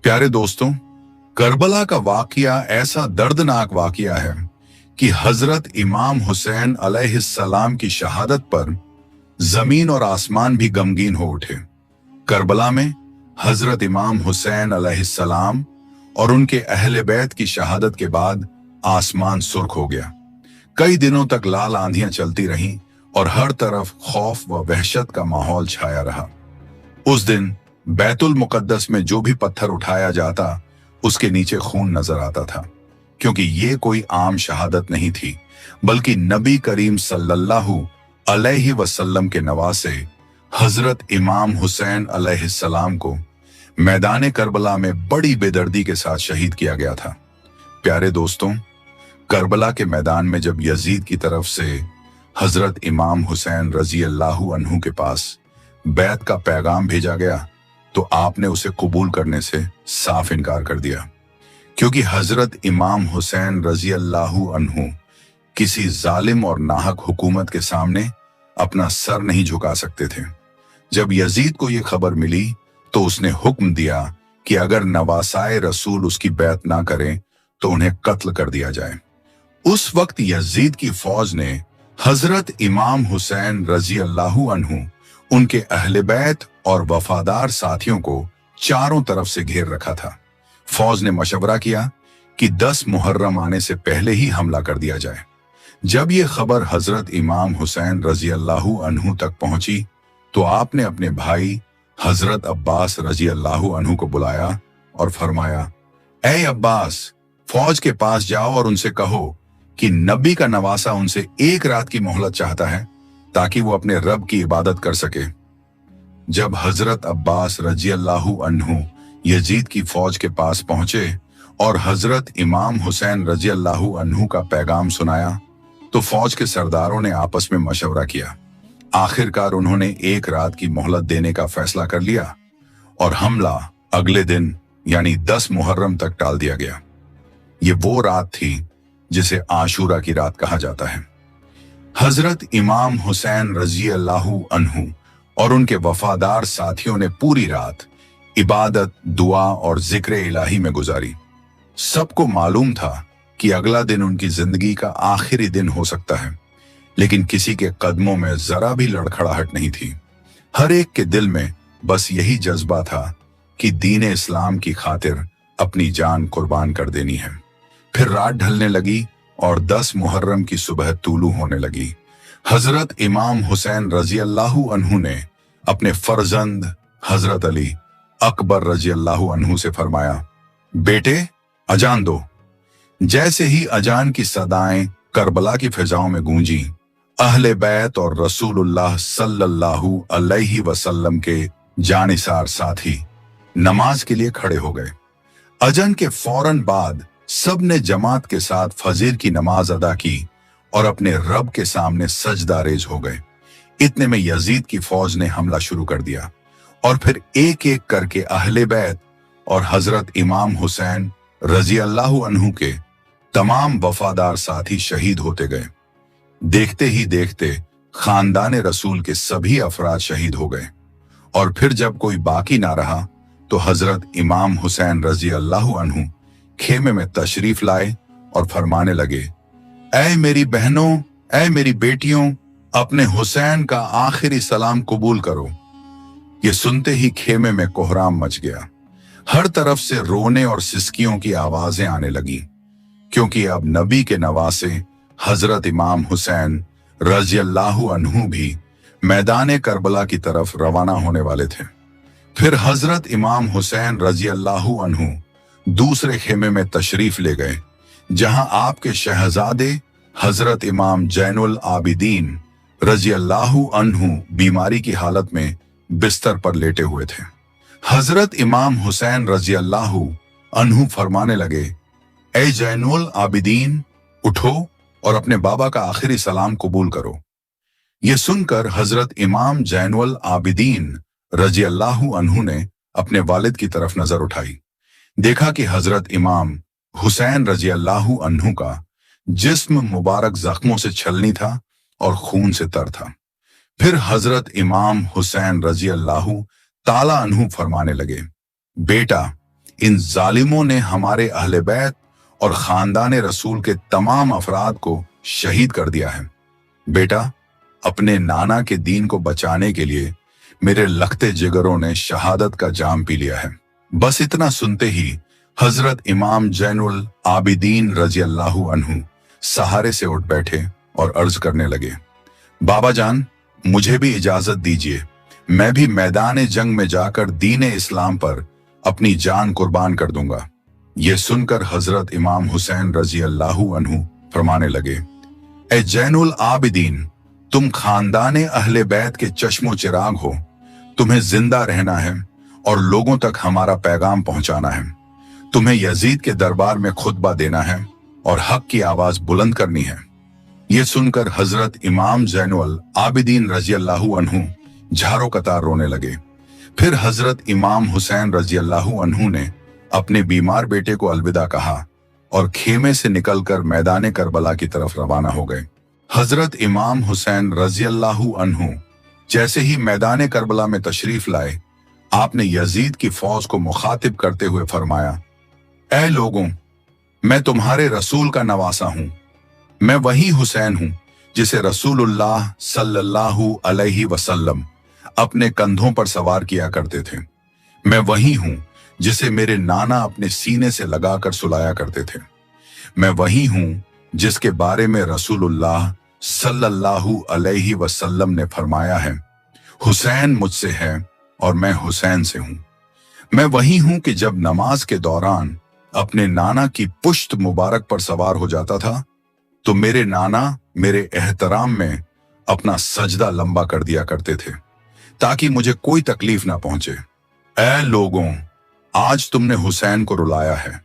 प्यारे दोस्तों, करबला का वाकया ऐसा दर्दनाक वाकया है कि हजरत इमाम हुसैन अलैहिस्सलाम की शहादत पर जमीन और आसमान भी गमगीन हो उठे। करबला में हजरत इमाम हुसैन अलैहिस्सलाम और उनके अहले बैत की शहादत के बाद आसमान सुर्ख हो गया। कई दिनों तक लाल आंधियां चलती रहीं और हर तरफ खौफ व वहशत का माहौल छाया रहा। उस दिन बैतुल मुकद्दस में जो भी पत्थर उठाया जाता उसके नीचे खून नजर आता था, क्योंकि ये कोई आम शहादत नहीं थी, बल्कि नबी करीम सल्लल्लाहु अलैहि वसल्लम के नवासे हजरत इमाम हुसैन अलैहिस्सलाम को मैदान करबला में बड़ी बेदर्दी के साथ शहीद किया गया था। प्यारे दोस्तों, करबला के मैदान में जब यजीद की तरफ से हजरत इमाम हुसैन रजी अल्लाहु अन्हु के पास बैत का पैगाम भेजा गया तो आपने उसे कबूल करने से साफ इनकार कर दिया, क्योंकि हजरत इमाम हुसैन रजी अल्लाहु अन्हु किसी जालिम और नाहक हुकूमत के सामने अपना सर नहीं झुका सकते थे। जब यजीद को यह खबर मिली तो उसने हुक्म दिया कि अगर नवासाए रसूल उसकी बैत ना करें तो उन्हें कत्ल कर दिया जाए। उस वक्त यजीद की फौज ने हजरत इमाम हुसैन रजी अल्लाहु अन्हु, उनके अहले बैत और वफादार साथियों को चारों तरफ से घेर रखा था। फौज ने मशवरा किया कि 10 मुहर्रम आने से पहले ही हमला कर दिया जाए। जब यह खबर हजरत इमाम हुसैन रजी अल्लाहु अन्हु तक पहुंची तो आपने अपने भाई हजरत अब्बास रजी अल्लाहु अन्हु को बुलाया और फरमाया, ऐ अब्बास, फौज के पास जाओ और उनसे कहो कि नबी का नवासा उनसे एक रात की मोहलत चाहता है ताकि वो अपने रब की इबादत कर सके। जब हजरत अब्बास रजी अल्लाहु अन्हु यजीद की फौज के पास पहुंचे और हजरत इमाम हुसैन रजी अल्लाहु अन्हु का पैगाम सुनाया तो फौज के सरदारों ने आपस में मशवरा किया। आखिरकार उन्होंने एक रात की मोहलत देने का फैसला कर लिया और हमला अगले दिन यानी 10 मुहर्रम तक टाल दिया गया। ये वो रात थी जिसे आशूरा की रात कहा जाता है। हजरत इमाम हुसैन रजी अल्लाहु अन्हु और उनके वफादार साथियों ने पूरी रात इबादत, दुआ और जिक्र इलाही में गुजारी। सबको मालूम था कि अगला दिन उनकी जिंदगी का आखिरी दिन हो सकता है, लेकिन किसी के कदमों में जरा भी लड़खड़ाहट नहीं थी। हर एक के दिल में बस यही जज्बा था कि दीन इस्लाम की खातिर अपनी जान कुर्बान कर देनी है। फिर रात ढलने लगी और 10 मुहर्रम की सुबह तूलू होने लगी। हजरत इमाम हुसैन रजी अल्लाहु अन्हु ने अपने फर्जंद हजरत अली अकबर रजी अल्लाहु अन्हु से फरमाया, बेटे अजान दो। जैसे ही अजान की सदाएं करबला की फिजाओं में गूंजी, अहले बैत और रसूलुल्लाह सल्लल्लाहु अलैहि वसल्लम के जानिसार साथी नमाज के लिए खड़े हो गए। अजान के फौरन बाद सब ने जमात के साथ फजीर की नमाज अदा की और अपने रब के सामने सजदा रेज हो गए। इतने में यजीद की फौज ने हमला शुरू कर दिया और फिर एक एक करके अहले बैत और हजरत इमाम हुसैन रजी अल्लाहु अन्हु के तमाम वफादार साथी शहीद होते गए। देखते ही देखते खानदान रसूल के सभी अफराद शहीद हो गए और फिर जब कोई बाकी ना रहा तो हजरत इमाम हुसैन रजी अल्लाहु अन्हु खेमे में तशरीफ लाए और फरमाने लगे, ऐ मेरी बहनों, ऐ मेरी बेटियों, अपने हुसैन का आखिरी सलाम कबूल करो। ये सुनते ही खेमे में कोहराम मच गया। हर तरफ से रोने और सिसकियों की आवाजें आने लगी, क्योंकि अब नबी के नवासे हजरत इमाम हुसैन रजी अल्लाहु अन्हु भी मैदान करबला की तरफ रवाना होने वाले थे। फिर हजरत इमाम हुसैन रजी अल्लाहु अन्हु दूसरे खेमे में तशरीफ ले गए, जहां आपके शहजादे हजरत इमाम जैनुल आबिदीन रजी अल्लाहु अन्हु बीमारी की हालत में बिस्तर पर लेटे हुए थे। हजरत इमाम हुसैन रजी अल्लाहु अन्हु फरमाने लगे, ऐ जैनुल आबिदीन, उठो और अपने बाबा का आखिरी सलाम कबूल करो। ये सुनकर हजरत इमाम जैनुल आबिदीन रजी अल्लाहु अन्हु ने अपने वालिद की तरफ नजर उठाई। देखा कि हजरत इमाम हुसैन रजी अल्लाहु अन्हु का जिस्म मुबारक जख्मों से छलनी था और खून से तर था। फिर हजरत इमाम हुसैन रजी अल्लाहु ताला अन्हु फरमाने लगे, बेटा इन जालिमों ने हमारे अहले बैत और खानदान रसूल के तमाम अफराद को शहीद कर दिया है। बेटा, अपने नाना के दीन को बचाने के लिए मेरे लखते जिगरों ने शहादत का जाम पी लिया है। बस इतना सुनते ही हजरत इमाम जैनुल आबिदीन रजी अल्लाहु अन्हु सहारे से उठ बैठे और अर्ज करने लगे, बाबा जान, मुझे भी इजाजत दीजिए, मैं भी मैदान जंग में जाकर दीन इस्लाम पर अपनी जान कुर्बान कर दूंगा। ये सुनकर हजरत इमाम हुसैन रजी अल्लाहु अन्हु फरमाने लगे, ए जैनुल आबिदीन, तुम खानदान अहले बैत के चश्मो चिराग हो, तुम्हें जिंदा रहना है और लोगों तक हमारा पैगाम पहुंचाना है। तुम्हें यजीद के दरबार में खुतबा देना है और हक की आवाज बुलंद करनी है। ये सुनकर हजरत इमाम जैनुल आबिदीन रजी अल्लाहु अन्हु झारो कतार रोने लगे। फिर हजरत इमाम हुसैन रजी अल्लाहु अन्हु ने अपने बीमार बेटे को अलविदा कहा और खेमे से निकलकर मैदान करबला की तरफ रवाना हो गए। हजरत इमाम हुसैन रजी अल्लाहु अन्हु जैसे ही मैदान करबला में तशरीफ लाए, आपने यजीद की फौज को मुखातिब करते हुए फरमाया, ऐ लोगों, मैं तुम्हारे रसूल का नवासा हूं। मैं वही हुसैन हूं जिसे रसूलुल्लाह सल्लल्लाहु अलैहि वसल्लम अपने कंधों पर सवार किया करते थे। मैं वही हूं जिसे मेरे नाना अपने सीने से लगाकर सुलाया करते थे। मैं वही हूं जिसके बारे में रसूलुल्लाह सल्लल्लाहु अलैहि वसल्लम ने फरमाया है, हुसैन मुझसे है और मैं हुसैन से हूं। मैं वही हूं कि जब नमाज के दौरान अपने नाना की पुश्त मुबारक पर सवार हो जाता था तो मेरे नाना मेरे एहतराम में अपना सजदा लंबा कर दिया करते थे ताकि मुझे कोई तकलीफ ना पहुंचे। ऐ लोगों, आज तुमने हुसैन को रुलाया है।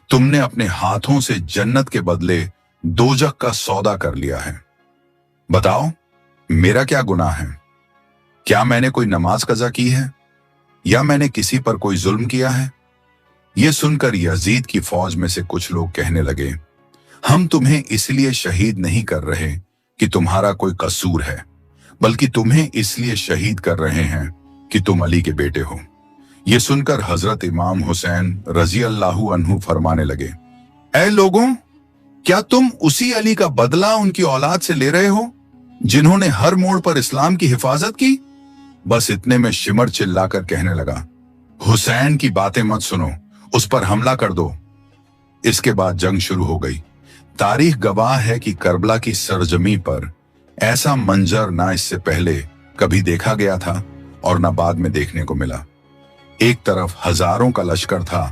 तुमने अपने हाथों से जन्नत के बदले दोजख का सौदा कर लिया है। बताओ, मेरा क्या गुनाह है? क्या मैंने कोई नमाज कज़ा की है या मैंने किसी पर कोई जुल्म किया है? यह सुनकर यजीद की फौज में से कुछ लोग कहने लगे, हम तुम्हें इसलिए शहीद नहीं कर रहे कि तुम्हारा कोई कसूर है, बल्कि तुम्हें इसलिए शहीद कर रहे हैं कि तुम अली के बेटे हो। यह सुनकर हजरत इमाम हुसैन रजी अल्लाहु अन्हु फरमाने लगे, ऐ लोगों, क्या तुम उसी अली का बदला उनकी औलाद से ले रहे हो जिन्होंने हर मोड़ पर इस्लाम की हिफाजत की? बस इतने में शिमर चिल्लाकर कहने लगा, हुसैन की बातें मत सुनो, उस पर हमला कर दो। इसके बाद जंग शुरू हो गई। तारीख गवाह है कि करबला की सरजमी पर ऐसा मंजर ना इससे पहले कभी देखा गया था और ना बाद में देखने को मिला। एक तरफ हजारों का लश्कर था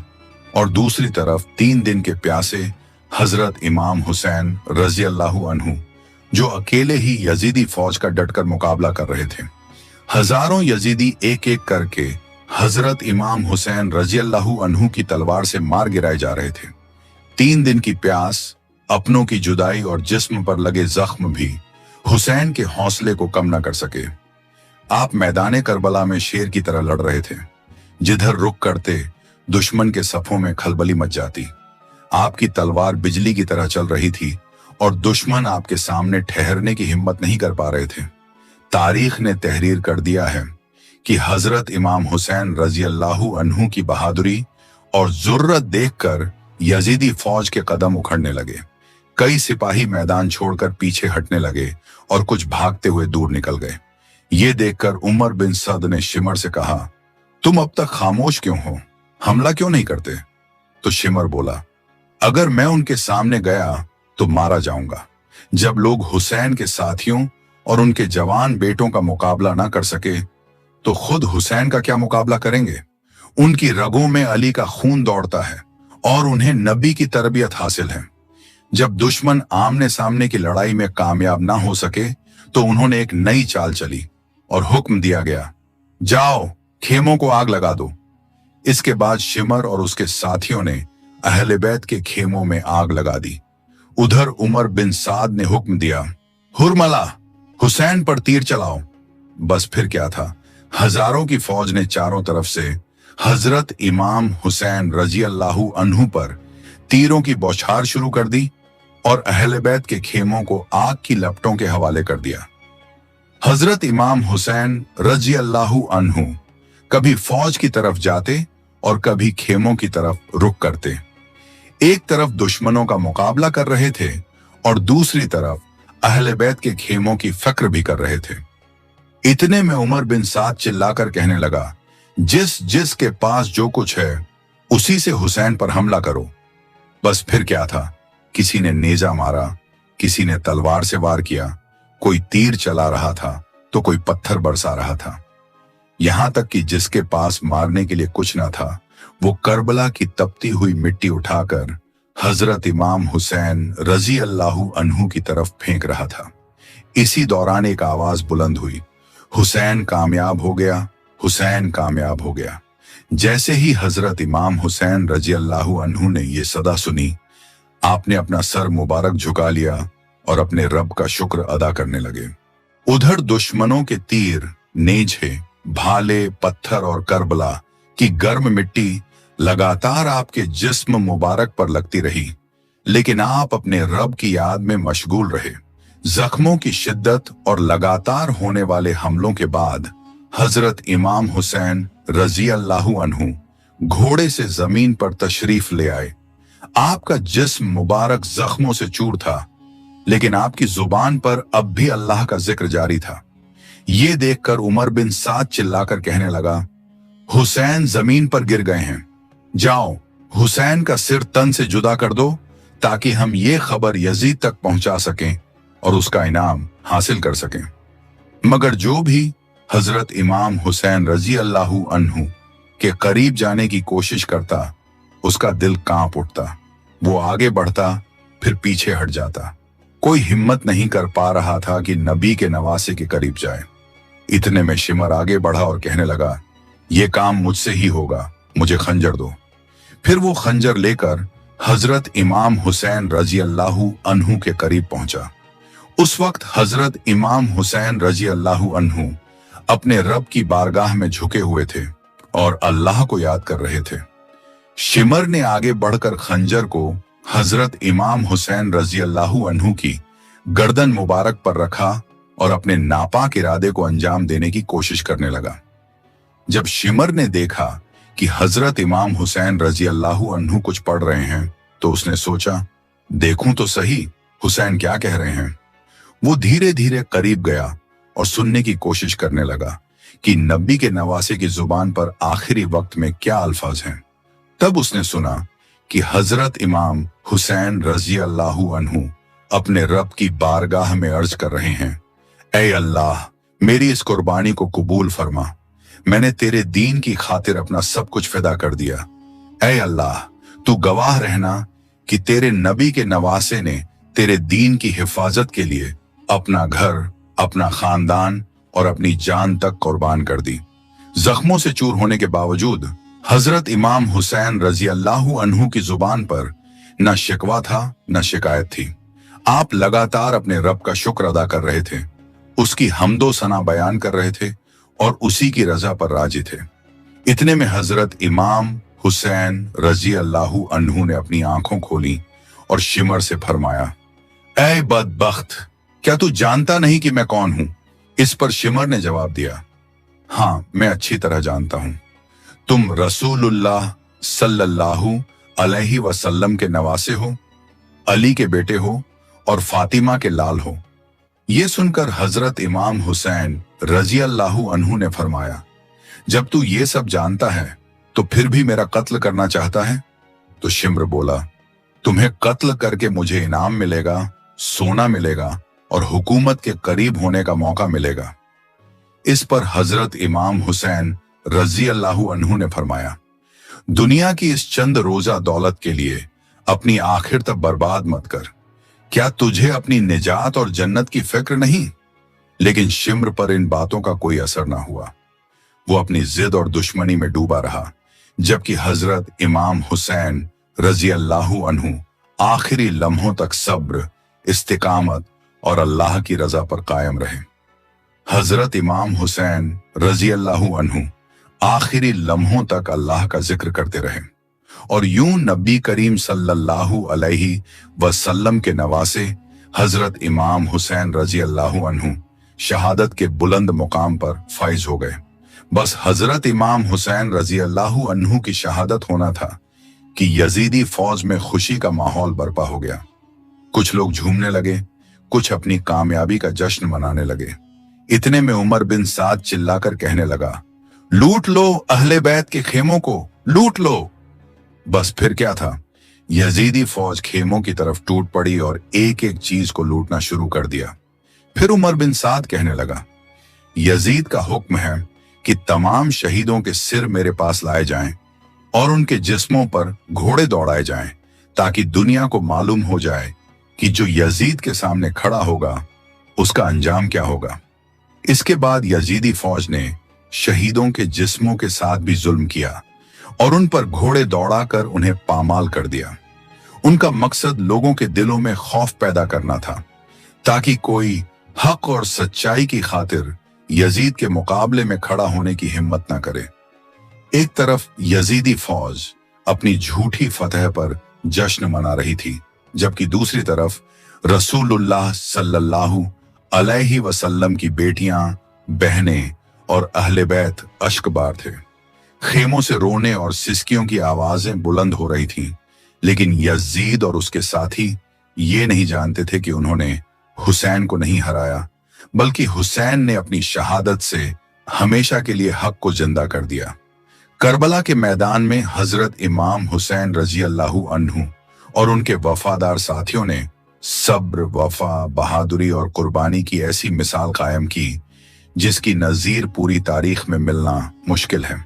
और दूसरी तरफ 3 दिन के प्यासे हजरत इमाम हुसैन रजी अल्लाहु अन्हु, जो अकेले ही यजीदी फौज का डटकर मुकाबला कर रहे थे। हजारों यजीदी एक एक करके हजरत इमाम हुसैन रजी अल्लाहु अन्हु की तलवार से मार गिराए जा रहे थे। 3 दिन की प्यास, अपनों की जुदाई और जिस्म पर लगे जख्म भी हुसैन के हौसले को कम न कर सके। आप मैदान करबला में शेर की तरह लड़ रहे थे। जिधर रुक करते दुश्मन के सफों में खलबली मच जाती। आपकी तलवार बिजली की तरह चल रही थी और दुश्मन आपके सामने ठहरने की हिम्मत नहीं कर पा रहे थे। तारीख ने तहरीर कर दिया है कि हजरत इमाम हुसैन रजी अल्लाहु अन्हु की बहादुरी और जुर्रत देखकर यजीदी फौज के कदम उखड़ने लगे। कई सिपाही मैदान छोड़कर पीछे हटने लगे और कुछ भागते हुए दूर निकल गए। ये देखकर उमर बिन सद ने शिमर से कहा, तुम अब तक खामोश क्यों हो? हमला क्यों नहीं करते? तो शिमर बोला, अगर मैं उनके सामने गया तो मारा जाऊंगा। जब लोग हुसैन के साथियों और उनके जवान बेटों का मुकाबला ना कर सके तो खुद हुसैन का क्या मुकाबला करेंगे? उनकी रगों में अली का खून दौड़ता है और उन्हें नबी की तरबियत हासिल है। जब दुश्मन आमने सामने की लड़ाई में कामयाब ना हो सके तो उन्होंने एक नई चाल चली और हुक्म दिया गया, जाओ खेमों को आग लगा दो। इसके बाद शिमर और उसके साथियों ने अहले बैत के खेमों में आग लगा दी। उधर उमर बिन साद ने हुक्म दिया, हुरमला, हुसैन पर तीर चलाओ। बस फिर क्या था, हजारों की फौज ने चारों तरफ से हजरत इमाम हुसैन रजी अल्लाहु अन्हु पर तीरों की बौछार शुरू कर दी और अहले बैत के खेमों को आग की लपटों के हवाले कर दिया। हजरत इमाम हुसैन रजी अल्लाहु अन्हु कभी फौज की तरफ जाते और कभी खेमों की तरफ रुख करते। एक तरफ दुश्मनों का मुकाबला कर रहे थे और दूसरी तरफ अहले बैत के खेमों की फिक्र भी कर रहे थे। इतने में उमर बिन साद चिल्लाकर कहने लगा, जिस जिस के पास जो कुछ है उसी से हुसैन पर हमला करो। बस फिर क्या था, किसी ने नेजा मारा, किसी ने तलवार से वार किया, कोई तीर चला रहा था तो कोई पत्थर बरसा रहा था। यहां तक कि जिसके पास मारने के लिए कुछ न था वो करबला की तपती हुई मिट्टी उठाकर हजरत इमाम हुसैन रजी अल्लाहु अन्हु की तरफ फेंक रहा था। इसी दौरान एक आवाज बुलंद हुई, हुसैन कामयाब हो गया, हुसैन कामयाब हो गया। जैसे ही हजरत इमाम हुसैन रजी अल्लाहु अन्हु ने यह सदा सुनी, आपने अपना सर मुबारक झुका लिया और अपने रब का शुक्र अदा करने लगे। उधर दुश्मनों के तीर, नेज़े, भाले, पत्थर और करबला की गर्म मिट्टी लगातार आपके जिस्म मुबारक पर लगती रही, लेकिन आप अपने रब की याद में मशगूल रहे। जख्मों की शिद्दत और लगातार होने वाले हमलों के बाद हजरत इमाम हुसैन रजी अल्लाहु अन्हु घोड़े से जमीन पर तशरीफ ले आए। आपका जिस्म मुबारक जख्मों से चूर था, लेकिन आपकी जुबान पर अब भी अल्लाह का जिक्र जारी था। ये देखकर उमर बिन साद चिल्लाकर कहने लगा, हुसैन जमीन पर गिर गए हैं, जाओ हुसैन का सिर तन से जुदा कर दो ताकि हम ये खबर यजीद तक पहुंचा सकें और उसका इनाम हासिल कर सकें। मगर जो भी हजरत इमाम हुसैन रजी अल्लाहु अन्हु के करीब जाने की कोशिश करता, उसका दिल कांप उठता। वो आगे बढ़ता फिर पीछे हट जाता। कोई हिम्मत नहीं कर पा रहा था कि नबी के नवासे के करीब जाए। इतने में शिमर आगे बढ़ा और कहने लगा, यह काम मुझसे ही होगा, मुझे खंजर दो। फिर वो खंजर लेकर हजरत इमाम हुसैन रजी अल्लाहु अन्हु के करीब पहुंचा। उस वक्त हजरत इमाम हुसैन रजी अल्लाहु अन्हु अपने रब की बारगाह में झुके हुए थे और अल्लाह को याद कर रहे थे। शिमर ने आगे बढ़कर खंजर को हजरत इमाम हुसैन रजी अल्लाहु अन्हु की गर्दन मुबारक पर रखा और अपने नापाक इरादे को अंजाम देने की कोशिश करने लगा। जब शिमर ने देखा कि हजरत इमाम हुसैन रजी अल्लाहु अन्हु कुछ पढ़ रहे हैं तो उसने सोचा, देखूं तो सही हुसैन क्या कह रहे हैं। वो धीरे धीरे करीब गया और सुनने की कोशिश करने लगा कि नबी के नवासे की जुबान पर आखिरी वक्त में क्या अल्फाज हैं। तब उसने सुना कि हजरत इमाम हुसैन रजी अल्लाहु अन्हु अपने रब की बारगाह में अर्ज कर रहे हैं, ऐ अल्लाह, मेरी इस कुर्बानी को कबूल फरमा। मैंने तेरे दीन की खातिर अपना सब कुछ फिदा कर दिया। ऐ अल्लाह, तू गवाह रहना कि तेरे नबी के नवासे ने तेरे दीन की हिफाजत के लिए अपना घर, अपना खानदान और अपनी जान तक कुर्बान कर दी। जख्मों से चूर होने के बावजूद हजरत इमाम हुसैन रजी अल्लाहु अन्हु की जुबान पर न शिकवा था न शिकायत थी। आप लगातार अपने रब का शुक्र अदा कर रहे थे, उसकी हमदो सना बयान कर रहे थे और उसी की रजा पर राजी थे। इतने में हजरत इमाम हुसैन रजी अल्लाहु अन्हु ने अपनी आंखों खोली और शिमर से फरमाया, ऐ बदबख्त, क्या तू जानता नहीं कि मैं कौन हूं? इस पर शिमर ने जवाब दिया, हाँ, मैं अच्छी तरह जानता हूं। तुम रसूलुल्लाह सल्लल्लाहु अलैहि वसल्लम के नवासे हो, अली के बेटे हो और फातिमा के लाल हो। ये सुनकर हजरत इमाम हुसैन रजी अल्लाहु अन्हु ने फरमाया, जब तू ये सब जानता है तो फिर भी मेरा कत्ल करना चाहता है? तो शिम्र बोला, तुम्हें कत्ल करके मुझे इनाम मिलेगा, सोना मिलेगा और हुकूमत के करीब होने का मौका मिलेगा। इस पर हजरत इमाम हुसैन रजी अल्लाहु अन्हु ने फरमाया, दुनिया की इस चंद रोजा दौलत के लिए अपनी आखिर तक बर्बाद मत कर। क्या तुझे अपनी निजात और जन्नत की फिक्र नहीं? लेकिन शिम्र पर इन बातों का कोई असर ना हुआ। वो अपनी जिद और दुश्मनी में डूबा रहा, जबकि हजरत इमाम हुसैन रजी अल्लाहु अन्हु आखिरी लम्हों तक सब्र, इस्तिकामत और अल्लाह की रजा पर कायम रहे। हजरत इमाम हुसैन रजी अल्लाहु अन्हु आखिरी लम्हों तक अल्लाह का जिक्र करते रहे और यूं नबी करीम सल्लल्लाहु अलैहि वसल्लम के नवासे हजरत इमाम हुसैन रजी अल्लाहु अन्हु शहादत के बुलंद मुकाम पर फाइज हो गए। बस हजरत इमाम हुसैन रजी अल्लाह अन्हु की शहादत होना था कि यजीदी फौज में खुशी का माहौल बर्पा हो गया। कुछ लोग झूमने लगे, कुछ अपनी कामयाबी का जश्न मनाने लगे। इतने में उमर बिन साद चिल्लाकर कहने लगा, लूट लो अहले बैत के खेमों को, लूट लो। बस फिर क्या था, यजीदी फौज खेमों की तरफ टूट पड़ी और एक एक चीज को लूटना शुरू कर दिया। फिर उमर बिन साद कहने लगा, यजीद का हुक्म है कि तमाम शहीदों के सिर मेरे पास लाए जाएं और उनके जिस्मों पर घोड़े दौड़ाए जाएं, ताकि दुनिया को मालूम हो जाए कि जो यजीद के सामने खड़ा होगा उसका अंजाम क्या होगा। इसके बाद यजीदी फौज ने शहीदों के जिस्मों के साथ भी जुल्म किया और उन पर घोड़े दौड़ाकर उन्हें पामाल कर दिया। उनका मकसद लोगों के दिलों में खौफ पैदा करना था, ताकि कोई हक और सच्चाई की खातिर यजीद के मुकाबले में खड़ा होने की हिम्मत न करे। एक तरफ यजीदी फौज अपनी झूठी फतह पर जश्न मना रही थी, जबकि दूसरी तरफ रसूलुल्लाह सल्लल्लाहु अलैहि वसल्लम की बेटियां, बहनें और अहले बैत अश्कबार थे। खेमों से रोने और सिसकियों की आवाजें बुलंद हो रही थीं, लेकिन यजीद और उसके साथी ये नहीं जानते थे कि उन्होंने हुसैन को नहीं हराया, बल्कि हुसैन ने अपनी शहादत से हमेशा के लिए हक को जिंदा कर दिया। करबला के मैदान में हजरत इमाम हुसैन रजी अल्लाहु अन्हु और उनके वफादार साथियों ने सब्र, वफा, बहादुरी और कुर्बानी की ऐसी मिसाल कायम की जिसकी नजीर पूरी तारीख में मिलना मुश्किल है।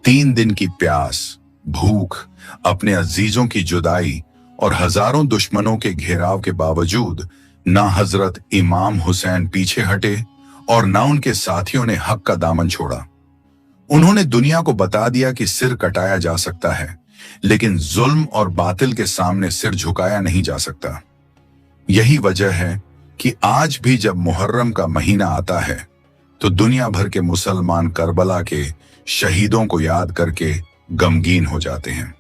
3 दिन की प्यास, भूख, अपने अजीजों की जुदाई और हजारों दुश्मनों के घेराव के बावजूद ना हजरत इमाम हुसैन पीछे हटे और ना उनके साथियों ने हक का दामन छोड़ा। उन्होंने दुनिया को बता दिया कि सिर कटाया जा सकता है, लेकिन जुल्म और बातिल के सामने सिर झुकाया नहीं जा सकता। यही वजह है कि आज भी जब मुहर्रम का महीना आता है तो दुनिया भर के मुसलमान करबला के शहीदों को याद करके गमगीन हो जाते हैं।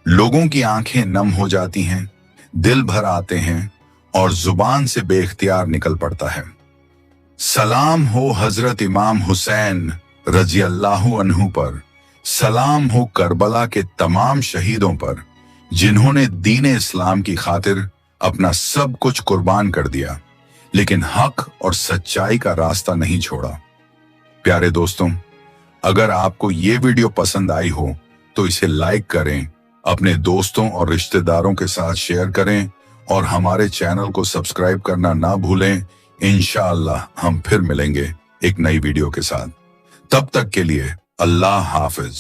लोगों की आंखें नम हो जाती हैं, दिल भर आते हैं और जुबान से बेख्तियार निकल पड़ता है, सलाम हो हजरत इमाम हुसैन रजी अल्लाहु अन्हु पर, सलाम हो करबला के तमाम शहीदों पर जिन्होंने दीन इस्लाम की खातिर अपना सब कुछ कुर्बान कर दिया, लेकिन हक और सच्चाई का रास्ता नहीं छोड़ा। प्यारे दोस्तों, अगर आपको ये वीडियो पसंद आई हो तो इसे लाइक करें, अपने दोस्तों और रिश्तेदारों के साथ शेयर करें और हमारे चैनल को सब्सक्राइब करना ना भूलें। इंशाअल्लाह हम फिर मिलेंगे एक नई वीडियो के साथ। तब तक के लिए अल्लाह हाफिज।